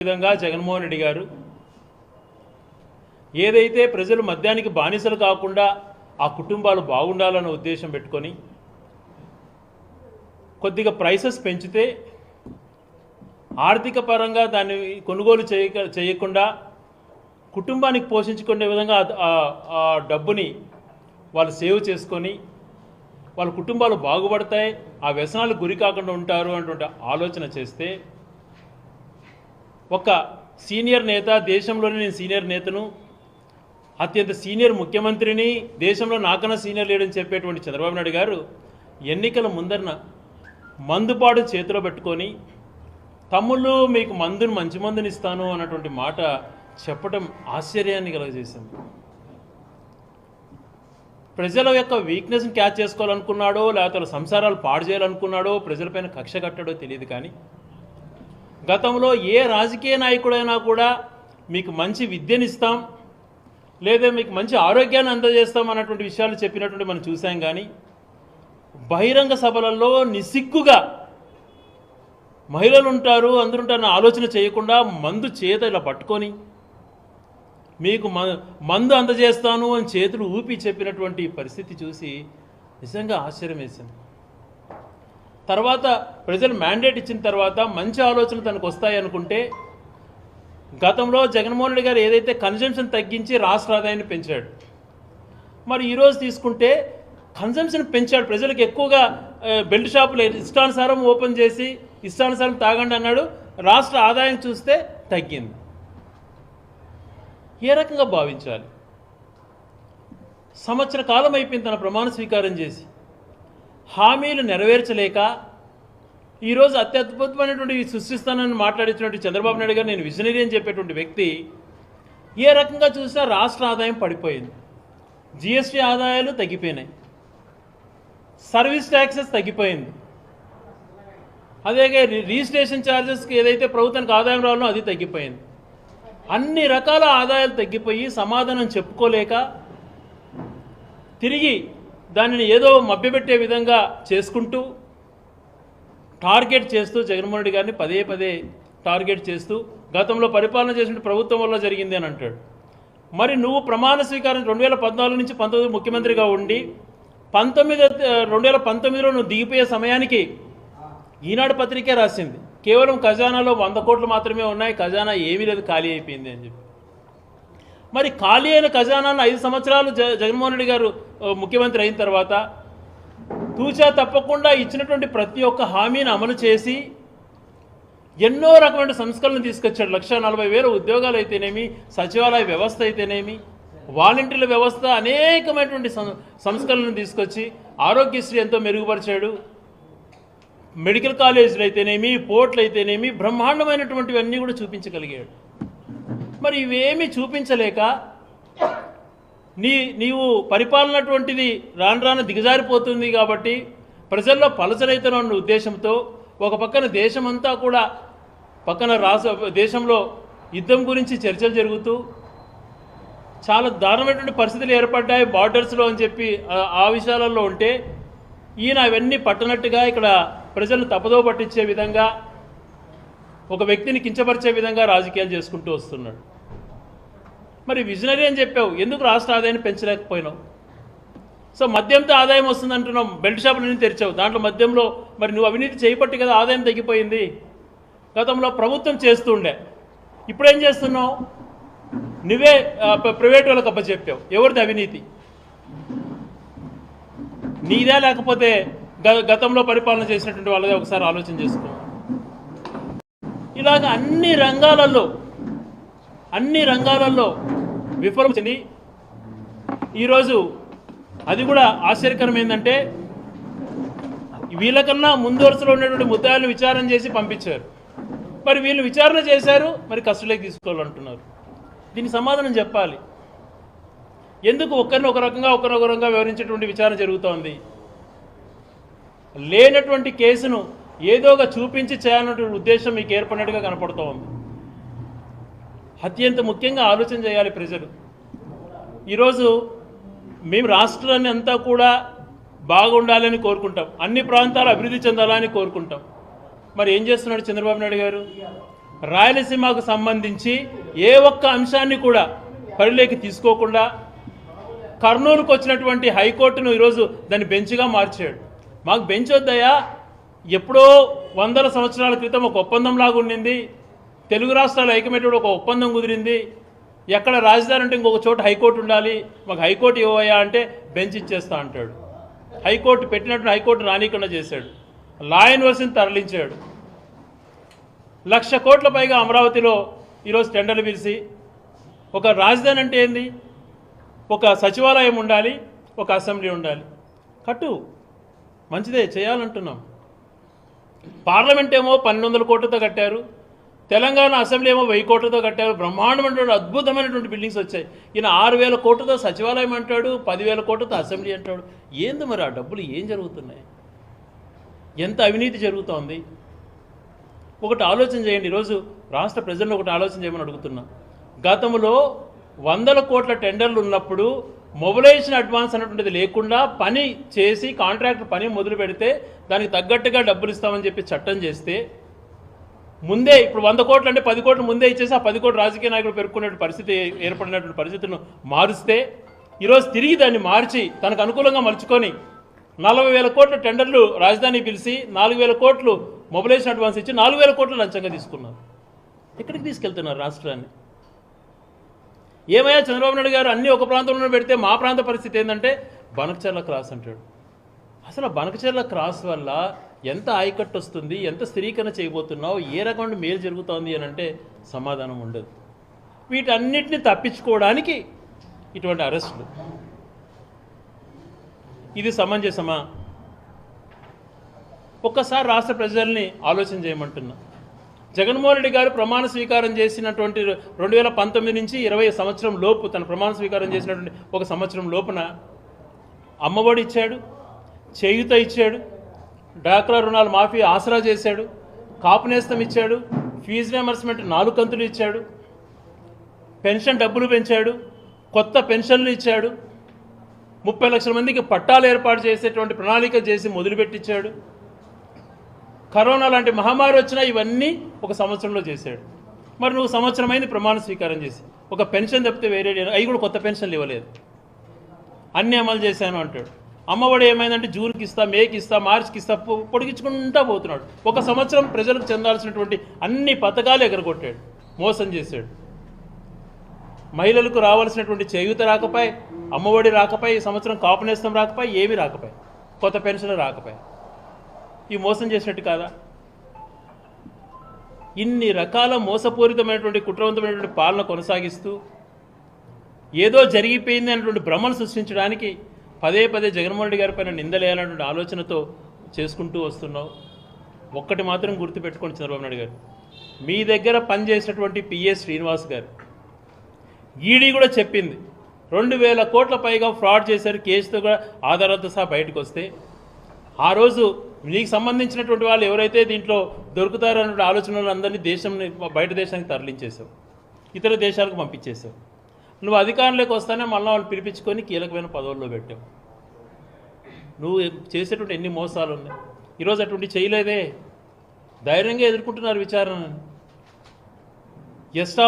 విధంగా జగన్మోహన్ రెడ్డి గారు ఏదైతే ప్రజలు మద్యానికి బానిసలు కాకుండా ఆ కుటుంబాలు బాగుండాలన్న ఉద్దేశం పెట్టుకొని కొద్దిగా ప్రైసెస్ పెంచితే ఆర్థిక పరంగా దాన్ని కొనుగోలు చేయకుండా కుటుంబానికి పోషించుకునే విధంగా ఆ డబ్బుని వాళ్ళు సేవ్ చేసుకొని వాళ్ళ కుటుంబాలు బాగుపడతాయి, ఆ వ్యసనాలకు గురి కాకుండా ఉంటారు అన్నటువంటి ఆలోచన చేస్తే ఒక సీనియర్ నేత, దేశంలోనే నేను సీనియర్ నేతను, అత్యంత సీనియర్ ముఖ్యమంత్రిని, దేశంలో నాకన్నా సీనియర్ లేడని చెప్పేటువంటి చంద్రబాబు నాయుడు గారు ఎన్నికల ముందరన మందుపాడు చేతిలో పెట్టుకొని తమ్ముళ్ళు మీకు మంచి మందుని ఇస్తాను అన్నటువంటి మాట చెప్పడం ఆశ్చర్యాన్ని కలుగజేసింది. ప్రజల యొక్క వీక్నెస్ని క్యాచ్ చేసుకోవాలనుకున్నాడో లేకపోతే సంసారాలు పాడు చేయాలనుకున్నాడో ప్రజలపైన కక్ష కట్టాడో తెలియదు. కానీ గతంలో ఏ రాజకీయ నాయకుడైనా కూడా మీకు మంచి విద్యనిస్తాం లేదా మీకు మంచి ఆరోగ్యాన్ని అందజేస్తాం అన్నటువంటి విషయాలు చెప్పినటువంటి మనం చూసాం. కానీ బహిరంగ సభలలో నిస్సిగ్గుగా మహిళలు ఉంటారు, అందరూ ఉంటారన్న ఆలోచన చేయకుండా మందు చేత ఇలా పట్టుకొని మీకు మందు అందజేస్తాను అని చేతులు ఊపి చెప్పినటువంటి పరిస్థితి చూసి నిజంగా ఆశ్చర్యం వేసింది. తర్వాత ప్రజలు మ్యాండేట్ ఇచ్చిన తర్వాత మంచి ఆలోచనలు తనకు వస్తాయి అనుకుంటే గతంలో జగన్మోహన్ రెడ్డి గారు ఏదైతే కన్జంప్షన్ తగ్గించి రాష్ట్ర ఆదాయాన్ని పెంచాడు, మరి ఈరోజు తీసుకుంటే కన్జంప్షన్ పెంచాడు. ప్రజలకు ఎక్కువగా బెల్ట్ షాపులు ఇష్టానుసారం ఓపెన్ చేసి ఇష్టానుసారం తాగండి అన్నాడు, రాష్ట్ర ఆదాయం చూస్తే తగ్గింది. ఏ రకంగా భావించాలి? సంవత్సర కాలం అయిపోయింది తన ప్రమాణ స్వీకారం చేసి, హామీలు నెరవేర్చలేక ఈరోజు అత్యద్భుతమైనటువంటి సృష్టిస్తానని మాట్లాడించినటువంటి చంద్రబాబు నాయుడు గారు నేను విజనరీ అని చెప్పేటువంటి వ్యక్తి ఏ రకంగా చూసినా రాష్ట్ర ఆదాయం పడిపోయింది, జిఎస్టీ ఆదాయాలు తగ్గిపోయినాయి, సర్వీస్ ట్యాక్సెస్ తగ్గిపోయింది, అదే రిజిస్ట్రేషన్ ఛార్జెస్కి ఏదైతే ప్రభుత్వానికి ఆదాయం రావాలో అది తగ్గిపోయింది. అన్ని రకాల ఆదాయాలు తగ్గిపోయి సమాధానం చెప్పుకోలేక తిరిగి దానిని ఏదో మభ్యపెట్టే విధంగా చేసుకుంటూ టార్గెట్ చేస్తూ జగన్మోహన్ రెడ్డి గారిని పదే పదే టార్గెట్ చేస్తూ గతంలో పరిపాలన చేసిన ప్రభుత్వం వల్ల జరిగింది అని అంటాడు. మరి నువ్వు ప్రమాణ స్వీకారం 2014 నుంచి 19 ముఖ్యమంత్రిగా ఉండి 2019లో నువ్వు దిగిపోయే సమయానికి ఈనాడు పత్రికే రాసింది కేవలం ఖజానాలో 100 కోట్లు మాత్రమే ఉన్నాయి, ఖజానా ఏమీ లేదు, ఖాళీ అయిపోయింది అని చెప్పి. మరి ఖాళీ అయిన ఖజానాను 5 సంవత్సరాలు జగన్మోహన్ రెడ్డి గారు ముఖ్యమంత్రి అయిన తర్వాత తూచా తప్పకుండా ఇచ్చినటువంటి ప్రతి ఒక్క హామీని అమలు చేసి ఎన్నో రకమైన సంస్కరణలు తీసుకొచ్చాడు. 1,40,000 ఉద్యోగాలు అయితేనేమి, సచివాలయ వ్యవస్థ అయితేనేమి, వాలంటీర్ల వ్యవస్థ, అనేకమైనటువంటి సంస్కరణలను తీసుకొచ్చి ఆరోగ్యశ్రీ ఎంతో మెరుగుపరిచాడు. మెడికల్ కాలేజీలు అయితేనేమి, పోర్ట్లు అయితేనేమి, బ్రహ్మాండమైనటువంటివన్నీ కూడా చూపించగలిగాడు. మరి ఇవేమీ చూపించలేక నీవు పరిపాలనటువంటిది రాను రాను దిగజారిపోతుంది కాబట్టి ప్రజల్లో పలచరైతున్న ఉద్దేశంతో ఒక పక్కన దేశమంతా కూడా పక్కన దేశంలో యుద్ధం గురించి చర్చలు జరుగుతూ చాలా దారుణమైనటువంటి పరిస్థితులు ఏర్పడ్డాయి బార్డర్స్లో అని చెప్పి ఆ విషయాలలో ఉంటే ఈయన అవన్నీ పట్టనట్టుగా ఇక్కడ ప్రజలను తపదో పట్టించే విధంగా ఒక వ్యక్తిని కించపరిచే విధంగా రాజకీయాలు చేసుకుంటూ వస్తున్నాడు. మరి విజనరీ అని చెప్పావు, ఎందుకు రాష్ట్ర ఆదాయాన్ని పెంచలేకపోయినావు? సో మద్యంతో ఆదాయం వస్తుంది అంటున్నావు, బెల్ట్ షాపులన్నీ తెరిచావు, దాంట్లో మద్యంలో మరి నువ్వు అవినీతి చేయబట్టి కదా ఆదాయం తగ్గిపోయింది. గతంలో ప్రభుత్వం చేస్తుండే, ఇప్పుడేం చేస్తున్నావు? నువ్వే ప్రైవేట్ వాళ్ళకి అప్పచెప్పావు. ఎవరిది అవినీతి? నీదే లేకపోతే గతంలో పరిపాలన చేసినటువంటి వాళ్ళదే? ఒకసారి ఆలోచన చేసుకో. ఇలాగ అన్ని రంగాలలో విఫలం చెంది ఈరోజు అది కూడా ఆశ్చర్యకరం ఏంటంటే వీళ్ళకన్నా ముందు వరుసలో ఉన్నటువంటి ముద్దాయిలను విచారణ చేసి పంపించారు. మరి వీళ్ళు విచారణ చేశారు, మరి కస్టడీలోకి తీసుకోవాలంటున్నారు. దీనికి సమాధానం చెప్పాలి. ఎందుకు ఒకరిని ఒక రకంగా వివరించేటువంటి విచారణ జరుగుతోంది? లేనటువంటి కేసును ఏదోగా చూపించి చేయాలన్నటువంటి ఉద్దేశం మీకు ఏర్పడినట్టుగా కనపడుతూ ఉంది. అత్యంత ముఖ్యంగా ఆలోచన చేయాలి ప్రజలు. ఈరోజు మేము రాష్ట్రాన్ని అంతా కూడా బాగుండాలని కోరుకుంటాం, అన్ని ప్రాంతాలు అభివృద్ధి చెందాలని కోరుకుంటాం. మరి ఏం చేస్తున్నాడు చంద్రబాబు నాయుడు గారు? రాయలసీమకు సంబంధించి ఏ ఒక్క అంశాన్ని కూడా పరిలోకి తీసుకోకుండా కర్నూలుకు వచ్చినటువంటి హైకోర్టును ఈరోజు దాన్ని బెంచ్గా మార్చాడు. మాకు బెంచ్ వద్దయా, ఎప్పుడో వందల సంవత్సరాల క్రితం ఒక ఒప్పందం లాగా ఉండింది, తెలుగు రాష్ట్రాల ఐక్యమేటోడు ఒక ఒప్పందం కుదిరింది, ఎక్కడ రాజధాని అంటే ఇంకొక చోట హైకోర్టు ఉండాలి, మాకు హైకోర్టు ఇవ్వయా అంటే బెంచ్ ఇచ్చేస్తా అంటాడు. హైకోర్టు పెట్టినట్టు హైకోర్టు రానికుండా చేశాడు. లా యూనివర్సిటీని తరలించాడు. 1,00,000 కోట్ల పైగా అమరావతిలో ఈరోజు టెండర్లు పిలిచి, ఒక రాజధాని అంటే ఏంది, ఒక సచివాలయం ఉండాలి, ఒక అసెంబ్లీ ఉండాలి, కట్టు మంచిదే చేయాలంటున్నాం. పార్లమెంట్ ఏమో 1,200 కోట్లతో కట్టారు, తెలంగాణ అసెంబ్లీ ఏమో 1000 కోట్లతో కట్టారు. బ్రహ్మాండమైనటువంటి అద్భుతమైనటువంటి బిల్డింగ్స్ వచ్చాయి. ఈయన 6,000 కోట్లతో సచివాలయం అంటాడు, 10,000 కోట్లతో అసెంబ్లీ అంటాడు. ఏంది మరి ఆ డబ్బులు ఏం జరుగుతున్నాయి, ఎంత అవినీతి జరుగుతోంది? ఒకటి ఆలోచన చేయండి. ఈరోజు రాష్ట్ర ప్రజలను ఒకటి ఆలోచన చేయమని అడుగుతున్నా. గతంలో 100 కోట్ల టెండర్లు ఉన్నప్పుడు మొబిలైజేషన్ అడ్వాన్స్ అన్నటువంటిది లేకుండా పని చేసి కాంట్రాక్టర్ పని మొదలు పెడితే దానికి తగ్గట్టుగా డబ్బులు ఇస్తామని చెప్పి చట్టం చేస్తే, ముందే ఇప్పుడు 100 కోట్లు అంటే 10 కోట్లు ముందే ఇచ్చేసి ఆ 10 కోట్లు రాజకీయ నాయకులు పెరుక్కునే పరిస్థితి ఏర్పడినటువంటి పరిస్థితిని మారుస్తే, ఈరోజు తిరిగి దాన్ని మార్చి తనకు అనుకూలంగా మలుచుకొని 40,000 కోట్ల టెండర్లు రాజధాని పిలిచి 4,000 కోట్లు మొబిలైజేషన్ అడ్వాన్స్ ఇచ్చి 4,000 కోట్లు లంచంగా తీసుకున్నారు. ఎక్కడికి తీసుకెళ్తున్నారు రాష్ట్రాన్ని? ఏమయ్యా చంద్రబాబు నాయుడు గారు అన్నీ ఒక ప్రాంతంలో పెడితే మా ప్రాంత పరిస్థితి ఏంటంటే బనకచెర్ల క్రాస్ అంటాడు. అసలు బనకచెర్ల క్రాస్ వల్ల ఎంత ఆయకట్టు వస్తుంది, ఎంత స్థిరీకరణ చేయబోతున్నావు, ఏ రకమైన మేలు జరుగుతోంది అని అంటే సమాధానం ఉండదు. వీటన్నిటిని తప్పించుకోవడానికి ఇటువంటి అరెస్టులు, ఇది సమంజసమా? ఒక్కసారి రాష్ట్ర ప్రజల్ని ఆలోచన చేయమంటున్నా. జగన్మోహన్ రెడ్డి గారు ప్రమాణ స్వీకారం చేసినటువంటి 2019 నుంచి 20 సంవత్సరం లోపు తన ప్రమాణ స్వీకారం చేసినటువంటి ఒక సంవత్సరం లోపున అమ్మఒడి ఇచ్చాడు, చేయూత ఇచ్చాడు, డ్వాక్రా రుణాలు మాఫీ ఆసరా చేశాడు, కాపు నేస్తం ఇచ్చాడు, ఫీజు రియంబర్స్మెంట్ 4 కంతులు ఇచ్చాడు, పెన్షన్ డబ్బులు పెంచాడు, కొత్త పెన్షన్లు ఇచ్చాడు, 30 లక్షల మందికి పట్టాలు ఏర్పాటు చేసేటువంటి ప్రణాళిక చేసి మొదలుపెట్టించాడు. కరోనా లాంటి మహమ్మారి వచ్చినా ఇవన్నీ ఒక సంవత్సరంలో చేశాడు. మరి నువ్వు సంవత్సరమైంది ప్రమాణ స్వీకారం చేసి, ఒక పెన్షన్ తప్పితే వేరే అవి కూడా కొత్త పెన్షన్లు ఇవ్వలేదు, అన్నీ అమలు చేశాను అంటాడు. అమ్మఒడి ఏమైందంటే జూన్కి ఇస్తా, మేకి ఇస్తా, మార్చికి ఇస్తా, పొడిగించుకుంటా పోతున్నాడు. ఒక సంవత్సరం ప్రజలకు చెందాల్సినటువంటి అన్ని పథకాలు ఎగరగొట్టాడు, మోసం చేశాడు. మహిళలకు రావాల్సినటువంటి చేయూత రాకపోయి, అమ్మఒడి రాకపోయి, ఈ సంవత్సరం కాపు నేస్తం రాకపోయి, ఏమీ రాకపోయి, కొత్త పెన్షన్లు రాకపోయి, ఈ మోసం చేసినట్టు కాదా? ఇన్ని రకాల మోసపూరితమైనటువంటి కుట్రవంతమైనటువంటి పాలన కొనసాగిస్తూ ఏదో జరిగిపోయింది అనేటువంటి భ్రమను సృష్టించడానికి పదే పదే జగన్మోహన్ రెడ్డి గారి పైన నిందలేయాలనేటువంటి ఆలోచనతో చేసుకుంటూ వస్తున్నావు. ఒక్కటి మాత్రం గుర్తుపెట్టుకోండి చంద్రబాబు నాయుడు గారు, మీ దగ్గర పనిచేసినటువంటి పిఎస్ శ్రీనివాస్ గారు, ఈడీ కూడా చెప్పింది 2,000 కోట్ల పైగా ఫ్రాడ్ చేశారు, కేసుతో కూడా ఆధారాలతో సహా బయటకు వస్తే, ఆ రోజు నీకు సంబంధించినటువంటి వాళ్ళు ఎవరైతే దీంట్లో దొరుకుతారనే ఆలోచనలు అందరినీ బయట దేశానికి తరలించేసావు, ఇతర దేశాలకు పంపించేసావు. నువ్వు అధికారంలోకి వస్తానే మళ్ళీ వాళ్ళు పిలిపించుకొని కీలకమైన పదవుల్లో పెట్టావు. నువ్వు చేసేటువంటి ఎన్ని మోసాలు ఉన్నాయి. ఈరోజు అటువంటి చేయలేదే, ధైర్యంగా ఎదుర్కొంటున్నారు విచారణని.